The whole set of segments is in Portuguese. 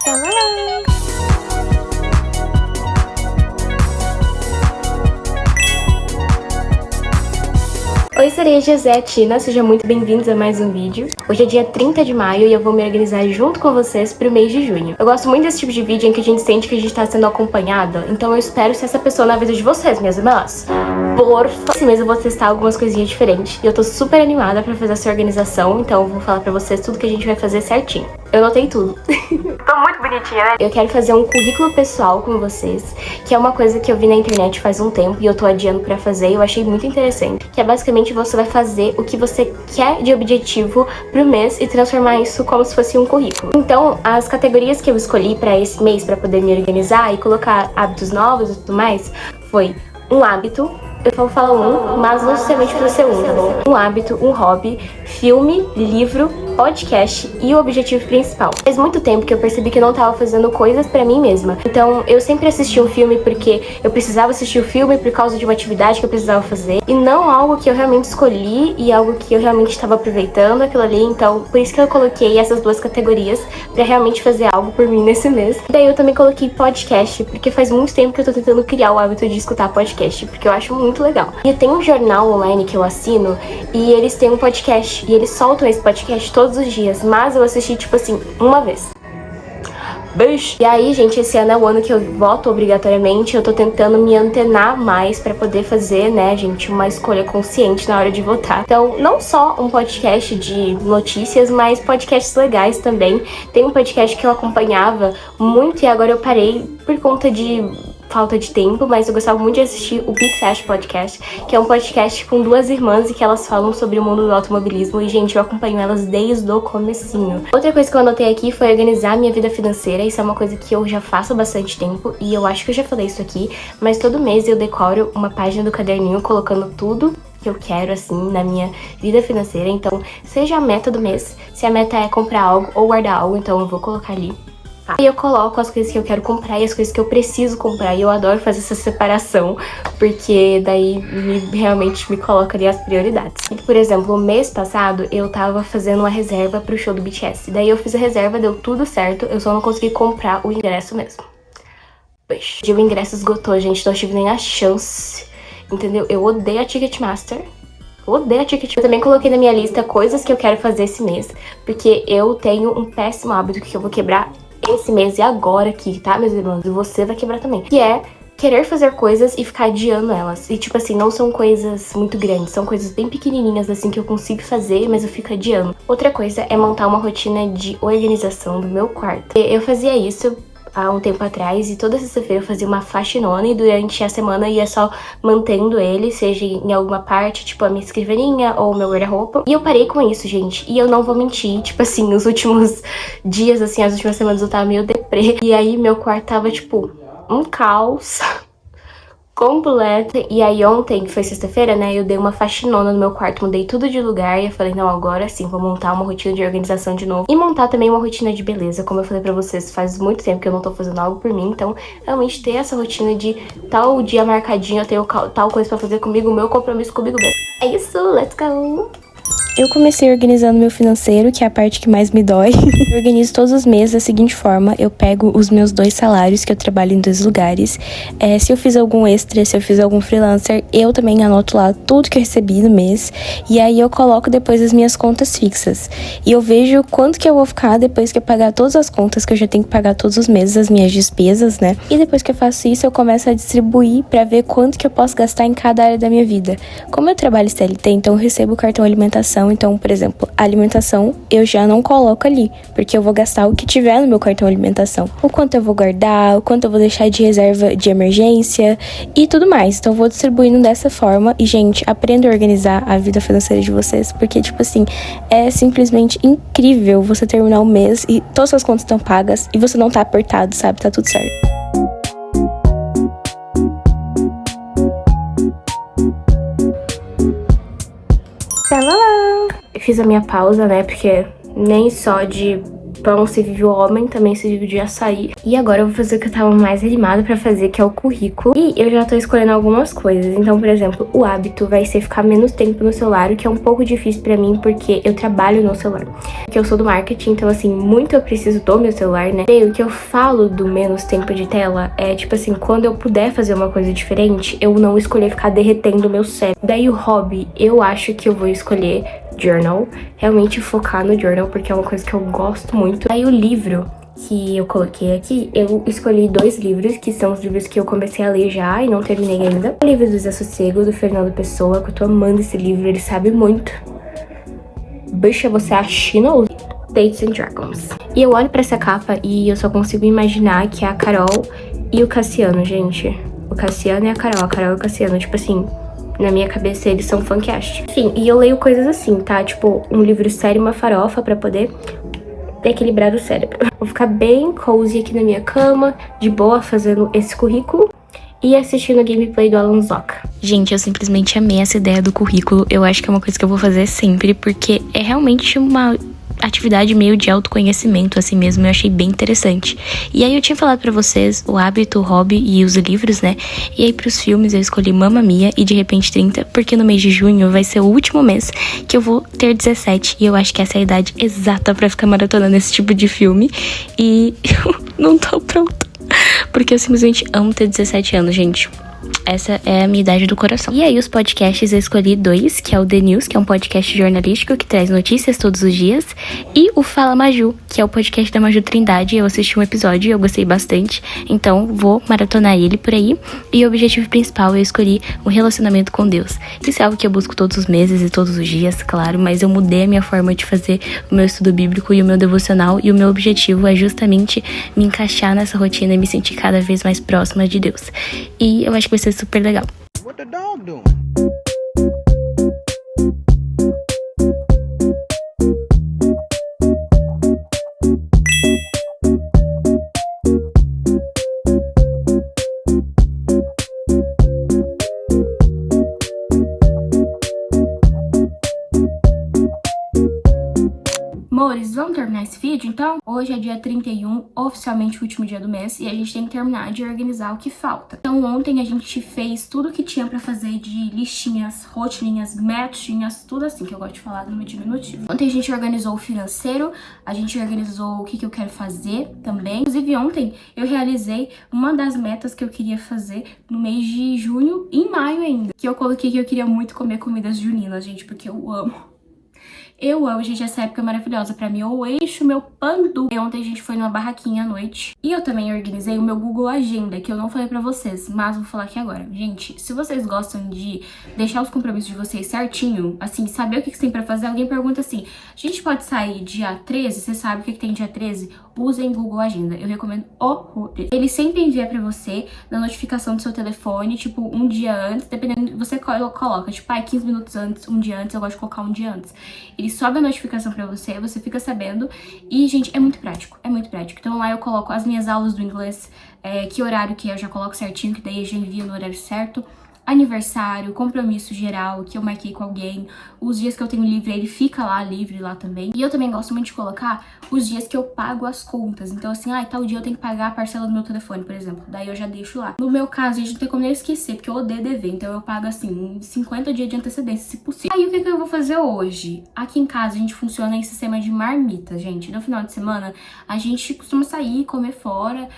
Tcharam! Oi, cerejas, é a Tina, sejam muito bem-vindos a mais um vídeo. Hoje é dia 30 de maio e eu vou me organizar junto com vocês pro mês de junho. Eu gosto muito desse tipo de vídeo em que a gente sente que a gente tá sendo acompanhada, então eu espero ser essa pessoa na vida de vocês, minhas irmãs. Esse mês eu vou testar algumas coisinhas diferentes e eu tô super animada pra fazer essa organização, então eu vou falar pra vocês tudo que a gente vai fazer certinho. Eu anotei tudo. Tô muito bonitinha, né? Eu quero fazer um currículo pessoal com vocês, que é uma coisa que eu vi na internet faz um tempo e eu tô adiando pra fazer e eu achei muito interessante, que é basicamente você vai fazer o que você quer de objetivo pro mês e transformar isso como se fosse um currículo. Então, as categorias que eu escolhi pra esse mês pra poder me organizar e colocar hábitos novos e tudo mais, foi um hábito. Eu vou falar um, mas não necessariamente precisa ser um, tá bom? Um hábito, um hobby, filme, livro, podcast e o objetivo principal. Faz muito tempo que eu percebi que eu não tava fazendo coisas pra mim mesma. Então, eu sempre assisti um filme porque eu precisava assistir o filme por causa de uma atividade que eu precisava fazer. E não algo que eu realmente escolhi e algo que eu realmente estava aproveitando aquilo ali. Então, por isso que eu coloquei essas duas categorias pra realmente fazer algo por mim nesse mês. E daí eu também coloquei podcast, porque faz muito tempo que eu tô tentando criar o hábito de escutar podcast, porque eu acho muito legal. E tem um jornal online que eu assino e eles têm um podcast. E eles soltam esse podcast todos os dias, mas eu assisti, tipo assim, uma vez. Beijo! E aí, gente, esse ano é o ano que eu voto obrigatoriamente. Eu tô tentando me antenar mais pra poder fazer, né, gente, uma escolha consciente na hora de votar. Então, não só um podcast de notícias, mas podcasts legais também. Tem um podcast que eu acompanhava muito e agora eu parei por conta de falta de tempo, mas eu gostava muito de assistir o Be Fast Podcast, que é um podcast com duas irmãs e que elas falam sobre o mundo do automobilismo e, gente, eu acompanho elas desde o comecinho. Outra coisa que eu anotei aqui foi organizar minha vida financeira. Isso é uma coisa que eu já faço há bastante tempo e eu acho que eu já falei isso aqui, mas todo mês eu decoro uma página do caderninho colocando tudo que eu quero, assim, na minha vida financeira. Então, seja a meta do mês, se a meta é comprar algo ou guardar algo, então eu vou colocar ali. Aí eu coloco as coisas que eu quero comprar e as coisas que eu preciso comprar. E eu adoro fazer essa separação, porque daí realmente me coloca ali as prioridades. Por exemplo, o mês passado eu tava fazendo uma reserva pro show do BTS. Daí eu fiz a reserva, deu tudo certo, eu só não consegui comprar o ingresso mesmo. O ingresso esgotou, gente, então eu tive nem a chance, entendeu? Eu odeio a Ticketmaster. Eu também coloquei na minha lista coisas que eu quero fazer esse mês, porque eu tenho um péssimo hábito que eu vou quebrar esse mês e agora aqui, tá, meus irmãos? E você vai quebrar também. Que é querer fazer coisas e ficar adiando elas. E, tipo assim, não são coisas muito grandes, são coisas bem pequenininhas, assim, que eu consigo fazer, mas eu fico adiando. Outra coisa é montar uma rotina de organização do meu quarto. Eu fazia isso há um tempo atrás e toda sexta-feira eu fazia uma faxinona e durante a semana eu ia só mantendo ele, seja em alguma parte, tipo a minha escrivaninha ou o meu guarda-roupa. E eu parei com isso, gente, e eu não vou mentir, tipo assim, nos últimos dias, assim, as últimas semanas eu tava meio deprê, e aí meu quarto tava, tipo, um caos completa. E aí ontem, que foi sexta-feira, né, eu dei uma faxinona no meu quarto, mudei tudo de lugar e eu falei, não, agora sim, vou montar uma rotina de organização de novo. E montar também uma rotina de beleza, como eu falei pra vocês, faz muito tempo que eu não tô fazendo algo por mim, então realmente ter essa rotina de tal dia marcadinho, eu tenho tal coisa pra fazer comigo, meu compromisso comigo mesmo. É isso, let's go! Eu comecei organizando meu financeiro, que é a parte que mais me dói. Eu organizo todos os meses da seguinte forma: eu pego os meus 2 salários, que eu trabalho em 2 lugares. Se eu fiz algum extra, se eu fiz algum freelancer, eu também anoto lá tudo que eu recebi no mês. E aí eu coloco depois as minhas contas fixas. E eu vejo quanto que eu vou ficar depois que eu pagar todas as contas que eu já tenho que pagar todos os meses, as minhas despesas, né? E depois que eu faço isso, eu começo a distribuir pra ver quanto que eu posso gastar em cada área da minha vida. Como eu trabalho CLT, então eu recebo o cartão alimentação. Então, por exemplo, a alimentação eu já não coloco ali, porque eu vou gastar o que tiver no meu cartão alimentação. O quanto eu vou guardar, o quanto eu vou deixar de reserva de emergência e tudo mais. Então, eu vou distribuindo dessa forma. E, gente, aprenda a organizar a vida financeira de vocês, porque, tipo assim, é simplesmente incrível você terminar o mês e todas as contas estão pagas e você não tá apertado, sabe? Tá tudo certo. Eu fiz a minha pausa, né, porque nem só de Pão se vive o homem, também se vive de açaí. E agora eu vou fazer o que eu tava mais animada pra fazer, que é o currículo. E eu já tô escolhendo algumas coisas. Então, por exemplo, o hábito vai ser ficar menos tempo no celular, o que é um pouco difícil pra mim, porque eu trabalho no celular. Porque eu sou do marketing, então assim, muito eu preciso do meu celular, né? E o que eu falo do menos tempo de tela é, tipo assim, quando eu puder fazer uma coisa diferente, eu não escolher ficar derretendo o meu cérebro. Daí o hobby, eu acho que eu vou escolher journal, realmente focar no journal, porque é uma coisa que eu gosto muito. Aí o livro que eu coloquei aqui, eu escolhi 2 livros, que são os livros que eu comecei a ler já e não terminei ainda. O livro do Desassossego, do Fernando Pessoa, que eu tô amando esse livro, ele sabe muito. Bicha, você é a China ou Dates and Dragons? E eu olho pra essa capa e eu só consigo imaginar que é a Carol e o Cassiano, gente. O Cassiano e a Carol e o Cassiano, tipo assim, na minha cabeça eles são fancast. Enfim, e eu leio coisas assim, tá? Tipo, um livro sério e uma farofa pra poder equilibrar o cérebro. Vou ficar bem cozy aqui na minha cama, de boa, fazendo esse currículo e assistindo a gameplay do Alan Zoka. Gente, eu simplesmente amei essa ideia do currículo. Eu acho que é uma coisa que eu vou fazer sempre, porque é realmente uma atividade meio de autoconhecimento, assim mesmo. Eu achei bem interessante. E aí eu tinha falado pra vocês o hábito, o hobby e os livros, né? E aí pros filmes eu escolhi Mamma Mia e De Repente 30, porque no mês de junho vai ser o último mês que eu vou ter 17. E eu acho que essa é a idade exata pra ficar maratonando esse tipo de filme. E eu não tô pronta, porque eu simplesmente amo ter 17 anos, gente. Essa é a minha idade do coração. E aí os podcasts eu escolhi 2, que é o The News, que é um podcast jornalístico que traz notícias todos os dias, e o Fala Maju, que é o podcast da Maju Trindade. Eu assisti um episódio e eu gostei bastante, então vou maratonar ele por aí. E o objetivo principal eu escolhi um relacionamento com Deus. Isso é algo que eu busco todos os meses e todos os dias, claro, mas eu mudei a minha forma de fazer o meu estudo bíblico e o meu devocional, e o meu objetivo é justamente me encaixar nessa rotina e me sentir cada vez mais próxima de Deus. E eu acho que vai ser super legal. What the dog doing? Amores, vamos terminar esse vídeo então? Hoje é dia 31, oficialmente o último dia do mês, e a gente tem que terminar de organizar o que falta. Então ontem a gente fez tudo o que tinha pra fazer de listinhas, rotininhas, metinhas, tudo assim que eu gosto de falar no meu diminutivo. Ontem a gente organizou o financeiro, a gente organizou o que eu quero fazer também. Inclusive ontem eu realizei uma das metas que eu queria fazer no mês de junho e em maio ainda. Que eu coloquei que eu queria muito comer comidas juninas, gente, porque eu amo. Eu amo, gente, essa época é maravilhosa pra mim. Eu encho meu pandu. E ontem a gente foi numa barraquinha à noite. E eu também organizei o meu Google Agenda, que eu não falei pra vocês, mas vou falar aqui agora. Gente, se vocês gostam de deixar os compromissos de vocês certinho, assim, saber o que tem pra fazer, alguém pergunta assim, a gente pode sair dia 13? Você sabe o que tem dia 13? Usem Google Agenda. Eu recomendo horrores. Ele sempre envia pra você na notificação do seu telefone, tipo, um dia antes, dependendo, você coloca, tipo, 15 minutos antes, um dia antes, eu gosto de colocar um dia antes. Ele sobe a notificação pra você, você fica sabendo. E, gente, é muito prático, é muito prático. Então lá eu coloco as minhas aulas do inglês, que horário que eu já coloco certinho, que daí eu já envio no horário certo. Aniversário, compromisso geral, que eu marquei com alguém, os dias que eu tenho livre, ele fica lá, livre lá também. E eu também gosto muito de colocar os dias que eu pago as contas. Então assim, tal dia eu tenho que pagar a parcela do meu telefone, por exemplo. Daí eu já deixo lá. No meu caso, a gente não tem como nem esquecer, porque eu odeio dever. Então eu pago assim, 50 dias de antecedência, se possível. Aí o que eu vou fazer hoje? Aqui em casa a gente funciona em sistema de marmita, gente. No final de semana, a gente costuma sair, comer fora,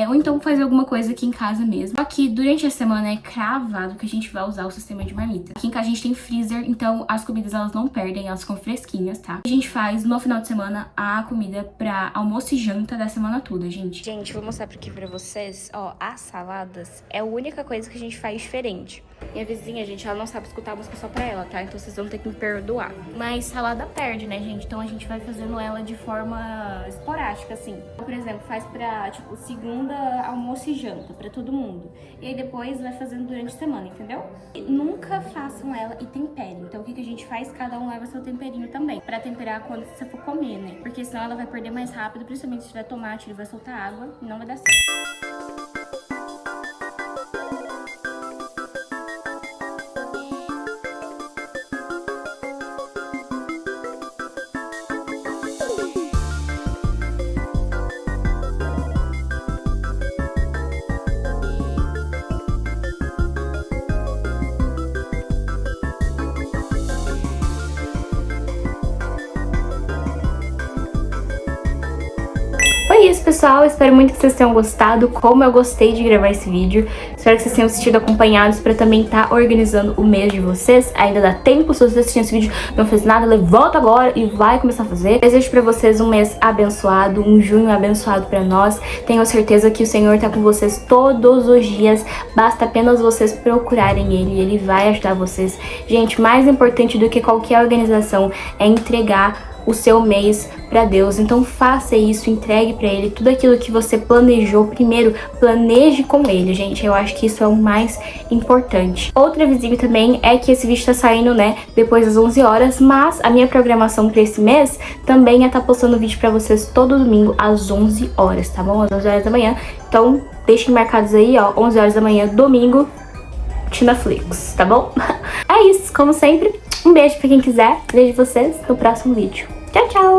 ou então fazer alguma coisa aqui em casa mesmo. Aqui, durante a semana, é cravado que a gente vai usar o sistema de marmita. Aqui em casa a gente tem freezer, então as comidas elas não perdem, elas ficam fresquinhas, tá? A gente faz, no final de semana, a comida pra almoço e janta da semana toda, gente. Gente, vou mostrar aqui pra vocês, ó, as saladas é a única coisa que a gente faz diferente. Minha vizinha, gente, ela não sabe escutar a música só pra ela, tá? Então vocês vão ter que me perdoar. Mas salada perde, né, gente? Então a gente vai fazendo ela de forma esporádica, assim. Por exemplo, faz pra, tipo, segunda, almoço e janta pra todo mundo. E aí depois vai fazendo durante a semana, entendeu? E nunca façam ela e temperem. Então o que a gente faz? Cada um leva seu temperinho também. Pra temperar quando você for comer, né? Porque senão ela vai perder mais rápido, principalmente se tiver tomate, ele vai soltar água e não vai dar certo. pessoal, espero muito que vocês tenham gostado, como eu gostei de gravar esse vídeo. Espero que vocês tenham assistido acompanhados para também estar organizando o mês de vocês. Ainda dá tempo, se você assistir esse vídeo e não fez nada, levanta agora e vai começar a fazer. Desejo para vocês um mês abençoado, um junho abençoado para nós. Tenho certeza que o Senhor tá com vocês todos os dias, basta apenas vocês procurarem Ele vai ajudar vocês. Gente, mais importante do que qualquer organização é entregar o seu mês para Deus. Então faça isso, entregue para Ele tudo aquilo que você planejou. Primeiro, planeje com Ele, gente. Eu acho que isso é o mais importante. Outro avisinho também é que esse vídeo tá saindo, né, depois das 11 horas, mas a minha programação para esse mês também é estar postando vídeo para vocês todo domingo às 11 horas, tá bom? Às 11 horas da manhã. Então, deixem marcados aí, ó, 11 horas da manhã, domingo, Tinaflix, tá bom? É isso, como sempre. Um beijo pra quem quiser. Vejo vocês no próximo vídeo. Tchau, tchau!